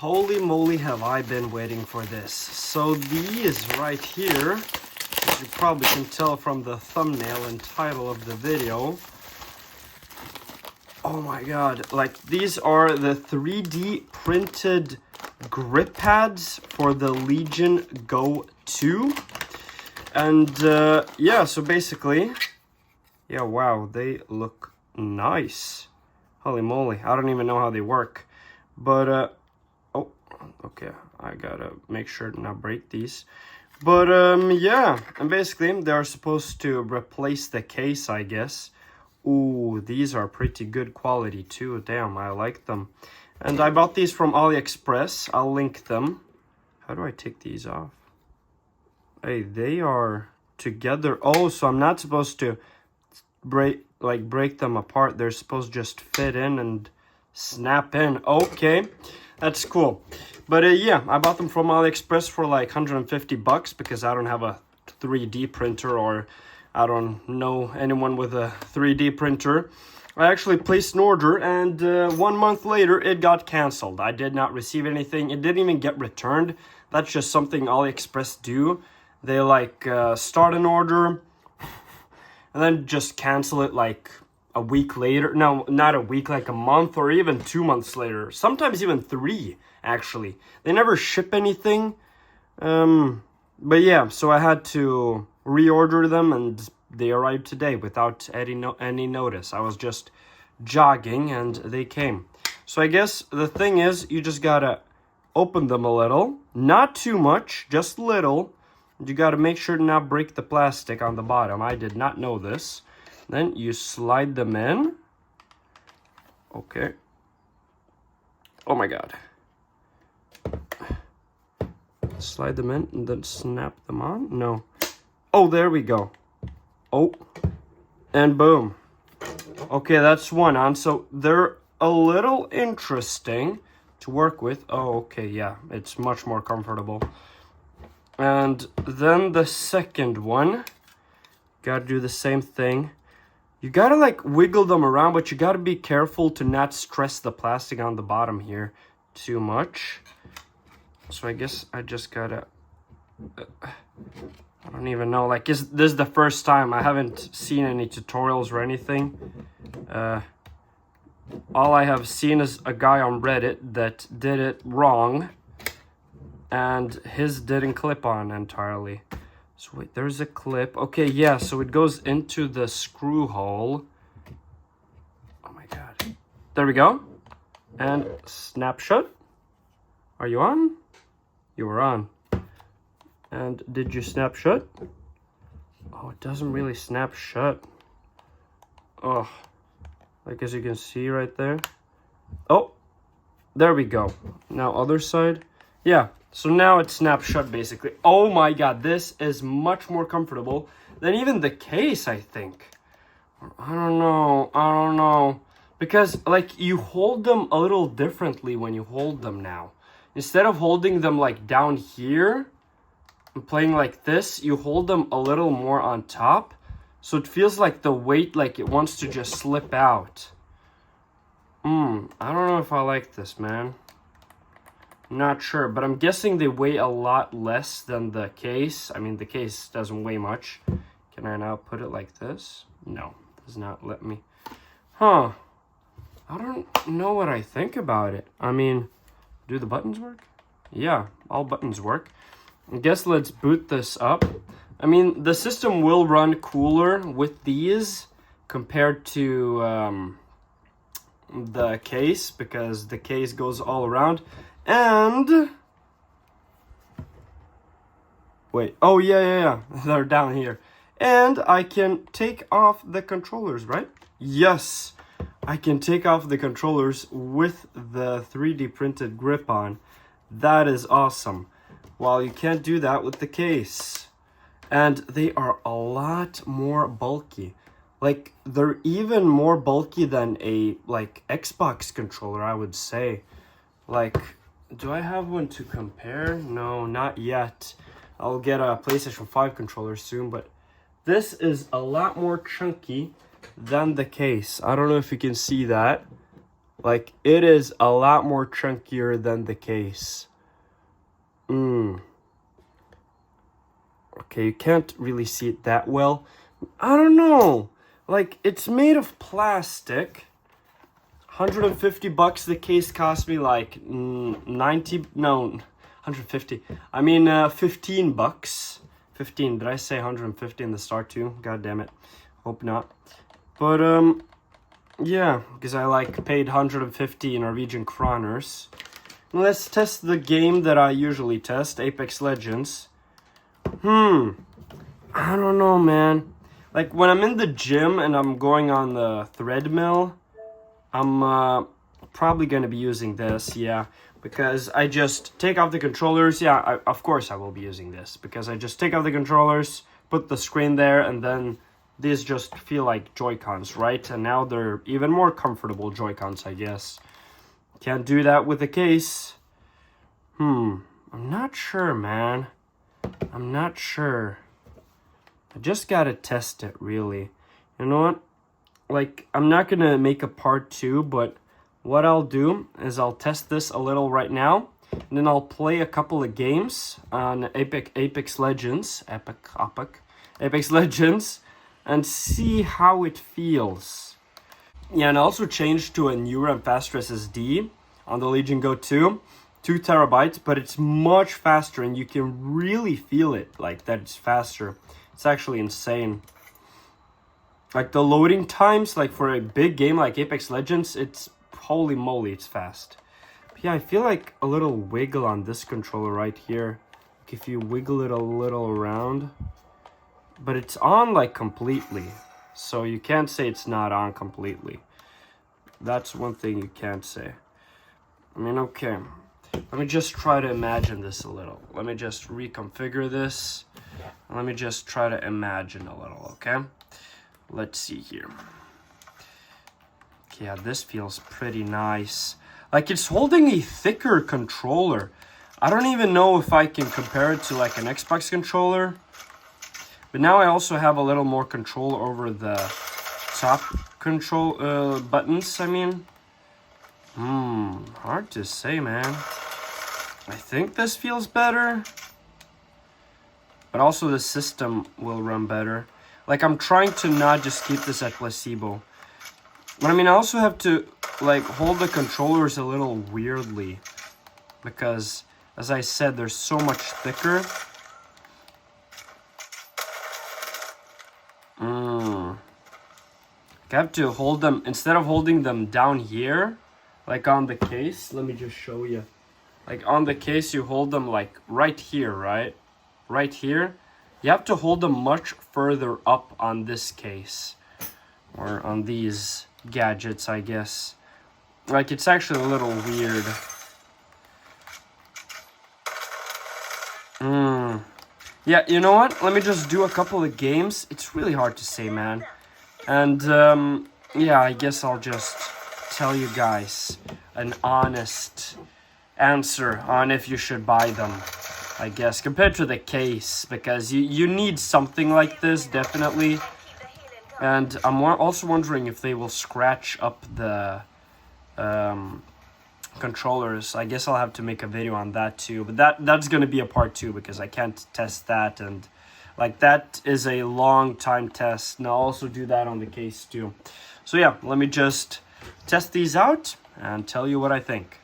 Holy moly, have I been waiting for this. So these right here, as you probably can tell from the thumbnail and title of the video. Oh my god, like these are the 3D printed grip pads for the Legion Go 2. And yeah, so basically, yeah, wow, they look nice. Holy moly, I don't even know how they work. But, oh, okay, I gotta make sure to not break these. But, yeah, and basically, they're supposed to replace the case, I guess. Ooh, these are pretty good quality, too. Damn, I like them. And I bought these from AliExpress. I'll link them. How do I take these off? Hey, they are together. Oh, so I'm not supposed to break them apart. They're supposed to just fit in and snap in. Okay, that's cool. But yeah, I bought them from AliExpress for like 150 bucks because I don't have a 3D printer, or I don't know anyone with a 3D printer. I actually placed an order, and 1 month later it got canceled. I did not receive anything. It didn't even get returned. That's just something AliExpress do. They like start an order and then just cancel it like a week later. No, not a week, like a month or even 2 months later. Sometimes even 3, actually. They never ship anything. But yeah, so I had to reorder them, and they arrived today without any notice. I was just jogging and they came. So I guess the thing is, you just gotta open them a little. Not too much, just little. You gotta make sure to not break the plastic on the bottom. I did not know this. Then you slide them in. Okay. Oh my god. Slide them in and then snap them on? No. Oh, there we go. Oh. And boom. Okay, that's one on. So they're a little interesting to work with. Oh, okay, yeah. It's much more comfortable. And then the second one, gotta do the same thing. You gotta like wiggle them around, but you gotta be careful to not stress the plastic on the bottom here too much. So I guess I just gotta, I don't even know, like this is the first time. I haven't seen any tutorials or anything. All I have seen is a guy on Reddit that did it wrong. And his didn't clip on entirely. So wait, there's a clip. Okay, yeah, so it goes into the screw hole. Oh my god. There we go. And snapshot. Are you on? You were on. And did you snap shut? Oh, it doesn't really snap shut. Oh, like as you can see right there. Oh, there we go. Now other side. Yeah. So now it's snapped shut basically. Oh my god, this is much more comfortable than even the case, I think. I don't know. Because like you hold them a little differently when you hold them now. Instead of holding them like down here and playing like this, you hold them a little more on top. So it feels like the weight, like it wants to just slip out. I don't know if I like this, man. Not sure, but I'm guessing they weigh a lot less than the case. I mean, the case doesn't weigh much. Can I now put it like this? No, does not let me. Huh. I don't know what I think about it. I mean, do the buttons work? Yeah, all buttons work. I guess let's boot this up. I mean, the system will run cooler with these compared to the case, because the case goes all around. And wait, oh yeah, they're down here. And I can take off the controllers, right? Yes, I can take off the controllers with the 3D printed grip on. That is awesome. Well, you can't do that with the case. And they are a lot more bulky. Like, they're even more bulky than a like Xbox controller, I would say. Like, do I have one to compare? No, not yet. I'll get a PlayStation 5 controller soon, but this is a lot more chunky than the case. I don't know if you can see that. Like, it is a lot more chunkier than the case. Okay, you can't really see it that well. I don't know. Like, it's made of plastic. 150 bucks. The case cost me like 90, no, 150. I mean, 15 bucks. 15. Did I say 150 in the start too? God damn it. Hope not. But, yeah, because I like paid 150 Norwegian kroners. Let's test the game that I usually test, Apex Legends. I don't know, man. Like, when I'm in the gym and I'm going on the treadmill, I'm probably going to be using this, yeah. Because I just take off the controllers. Yeah, of course I will be using this. Because I just take off the controllers, put the screen there, and then these just feel like Joy-Cons, right? And now they're even more comfortable Joy-Cons, I guess. Can't do that with a case. I'm not sure, man. I'm not sure. I just gotta test it, really. You know what? Like, I'm not gonna make a part 2, but what I'll do is I'll test this a little right now, and then I'll play a couple of games on Apex Legends, Apex Legends, and see how it feels. Yeah, and I also changed to a newer and faster SSD on the Legion Go 2. 2 terabytes, but it's much faster and you can really feel it, like that it's faster. It's actually insane. Like the loading times, like for a big game like Apex Legends, it's holy moly, it's fast. But yeah, I feel like a little wiggle on this controller right here. Like if you wiggle it a little around, but it's on like completely. So you can't say it's not on completely. That's one thing you can't say. I mean, okay. Let me just try to imagine this a little. Let me just reconfigure this. Let me just try to imagine a little, okay? Let's see here. Yeah, this feels pretty nice. Like, it's holding a thicker controller. I don't even know if I can compare it to, like, an Xbox controller. But now I also have a little more control over the top control buttons, I mean. Hard to say, man. I think this feels better. But also the system will run better. Like, I'm trying to not just keep this at placebo. But I mean, I also have to, like, hold the controllers a little weirdly. Because, as I said, they're so much thicker. I have to hold them, instead of holding them down here, like on the case, let me just show you. Like on the case, you hold them like right here, right? Right here. You have to hold them much further up on this case. Or on these gadgets, I guess. Like, it's actually a little weird. Yeah, you know what? Let me just do a couple of games. It's really hard to say, man. And, yeah, I guess I'll just tell you guys an honest answer on if you should buy them, I guess, compared to the case, because you need something like this, definitely. And I'm also wondering if they will scratch up the controllers. I guess I'll have to make a video on that too, but that's gonna be a part 2 because I can't test that, and like that is a long time test, and I'll also do that on the case too. So yeah, let me just test these out and tell you what I think.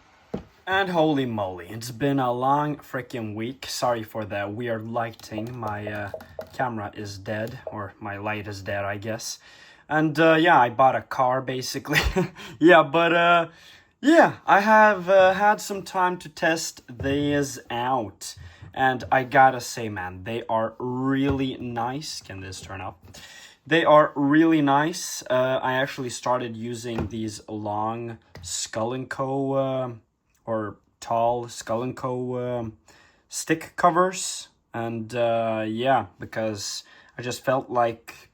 And holy moly, it's been a long freaking week. Sorry for the weird lighting. My camera is dead, or my light is dead, I guess. And yeah, I bought a car basically. Yeah, but yeah, I have had some time to test these out. And I gotta say, man, they are really nice. Can this turn up? They are really nice. I actually started using these long Skull & Co. Or tall Skull & Co. Stick covers. And yeah, because I just felt like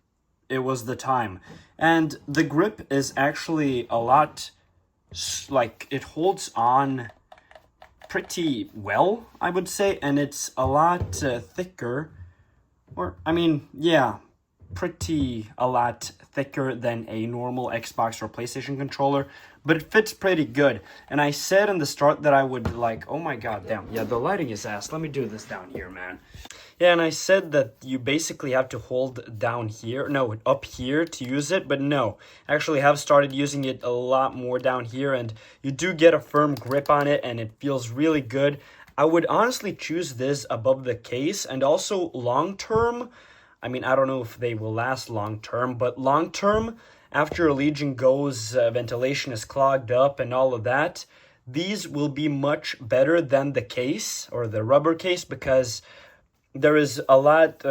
it was the time. And the grip is actually a lot, like, it holds on pretty well, I would say, and it's a lot thicker, or I mean, yeah, a lot thicker than a normal Xbox or PlayStation controller, but it fits pretty good. And I said in the start that I would like, oh my god, damn, yeah, the lighting is ass. Let me do this down here, man. Yeah, and I said that you basically have to hold down here, no, up here to use it, but no. I actually have started using it a lot more down here, and you do get a firm grip on it, and it feels really good. I would honestly choose this above the case, and also long term, I mean, I don't know if they will last long term, but long term, after a Legion goes, ventilation is clogged up and all of that, these will be much better than the case, or the rubber case, because there is a lot,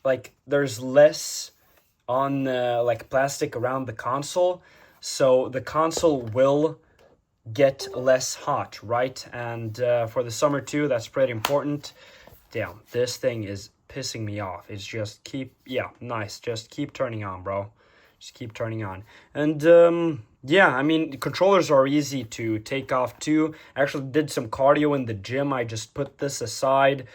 like, there's less on, like, plastic around the console, so the console will get less hot, right? And for the summer too, that's pretty important. Damn, this thing is pissing me off. It's just yeah, nice. Just keep turning on, bro. Just keep turning on. And yeah, I mean, controllers are easy to take off too. I actually did some cardio in the gym. I just put this aside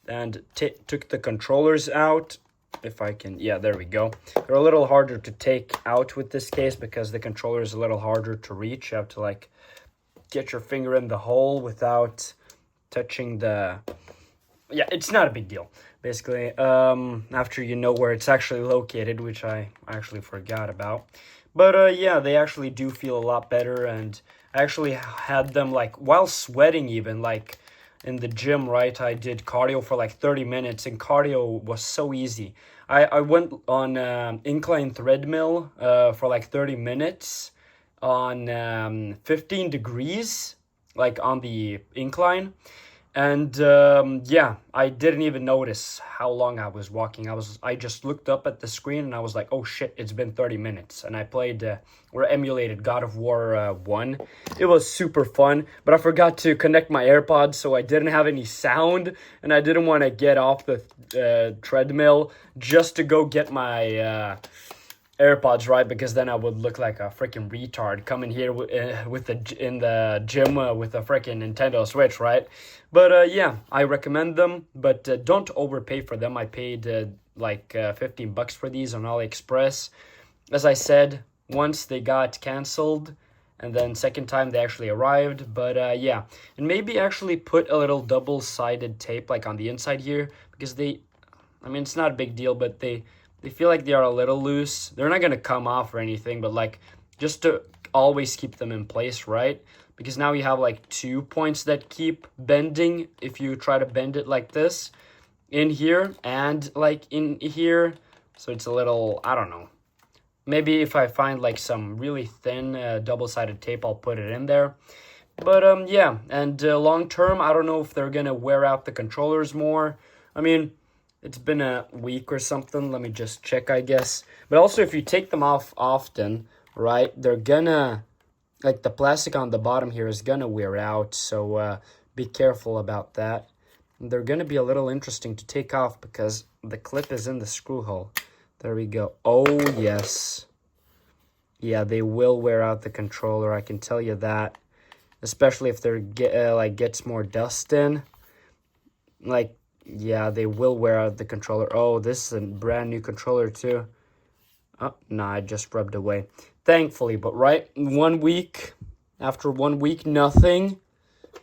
and took the controllers out. If I can, yeah, there we go. They're a little harder to take out with this case because the controller is a little harder to reach. You have to like get your finger in the hole without touching the, yeah, it's not a big deal basically, after you know where it's actually located, which I actually forgot about. But yeah, they actually do feel a lot better, and I actually had them like while sweating, even like in the gym, right? I did cardio for like 30 minutes, and cardio was so easy. I went on incline treadmill for like 30 minutes on 15 degrees, like on the incline. And yeah, I didn't even notice how long I was walking. I just looked up at the screen and I was like, oh shit, it's been 30 minutes. And I played or emulated God of War 1. It was super fun, but I forgot to connect my AirPods, so I didn't have any sound, and I didn't want to get off the treadmill just to go get my AirPods, right? Because then I would look like a freaking retard coming here in the gym with a freaking Nintendo Switch, right? But yeah, I recommend them, but don't overpay for them. I paid like $15 for these on AliExpress. As I said, once they got canceled, and then second time they actually arrived. But yeah, and maybe actually put a little double-sided tape like on the inside here, because I mean, it's not a big deal, but they feel like they are a little loose. They're not going to come off or anything, but like just to always keep them in place, right? Because now you have like 2 points that keep bending if you try to bend it like this in here and like in here. So it's a little, I don't know. Maybe if I find like some really thin double-sided tape, I'll put it in there. But yeah, and long term, I don't know if they're going to wear out the controllers more. I mean, it's been a week or something. Let me just check, I guess. But also, if you take them off often, right, they're gonna, like the plastic on the bottom here is gonna wear out. So be careful about that. And they're gonna be a little interesting to take off because the clip is in the screw hole. There we go. Oh, yes. Yeah, they will wear out the controller. I can tell you that. Especially if there gets more dust in. Like, yeah, they will wear out the controller. Oh, this is a brand new controller too. Oh, nah, I just rubbed away. Thankfully, but right, 1 week, after 1 week, nothing.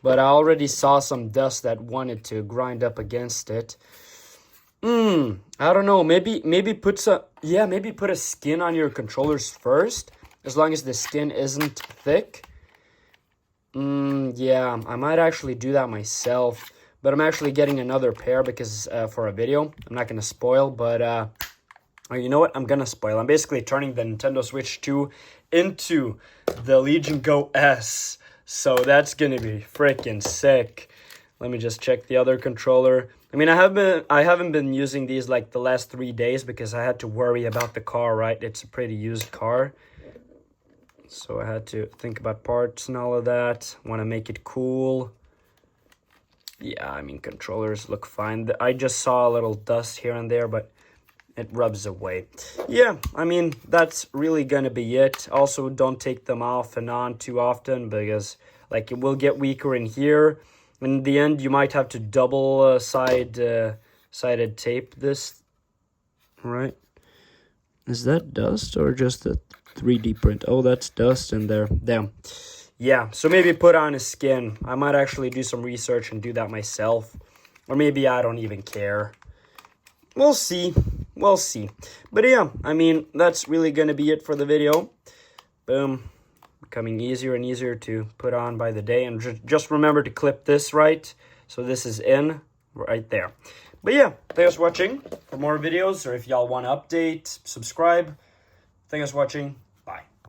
But I already saw some dust that wanted to grind up against it. I don't know, maybe put a skin on your controllers first, as long as the skin isn't thick. Yeah, I might actually do that myself. But I'm actually getting another pair because for a video. I'm not going to spoil, but you know what? I'm going to spoil. I'm basically turning the Nintendo Switch 2 into the Legion Go S. So that's going to be freaking sick. Let me just check the other controller. I mean, I haven't been using these like the last 3 days because I had to worry about the car, right? It's a pretty used car. So I had to think about parts and all of that. Want to make it cool. Yeah, I mean, controllers look fine. I just saw a little dust here and there, but it rubs away. Yeah, I mean, that's really gonna be it. Also, don't take them off and on too often because, like, it will get weaker in here. In the end, you might have to double sided tape this, right? Is that dust or just a 3D print? Oh, that's dust in there. Damn. Yeah, so maybe put on his skin. I might actually do some research and do that myself. Or maybe I don't even care. We'll see. We'll see. But yeah, I mean, that's really going to be it for the video. Boom. Becoming easier and easier to put on by the day. And just remember to clip this right. So this is in right there. But yeah, thanks for watching. For more videos, or if y'all want to update, subscribe. Thanks for watching.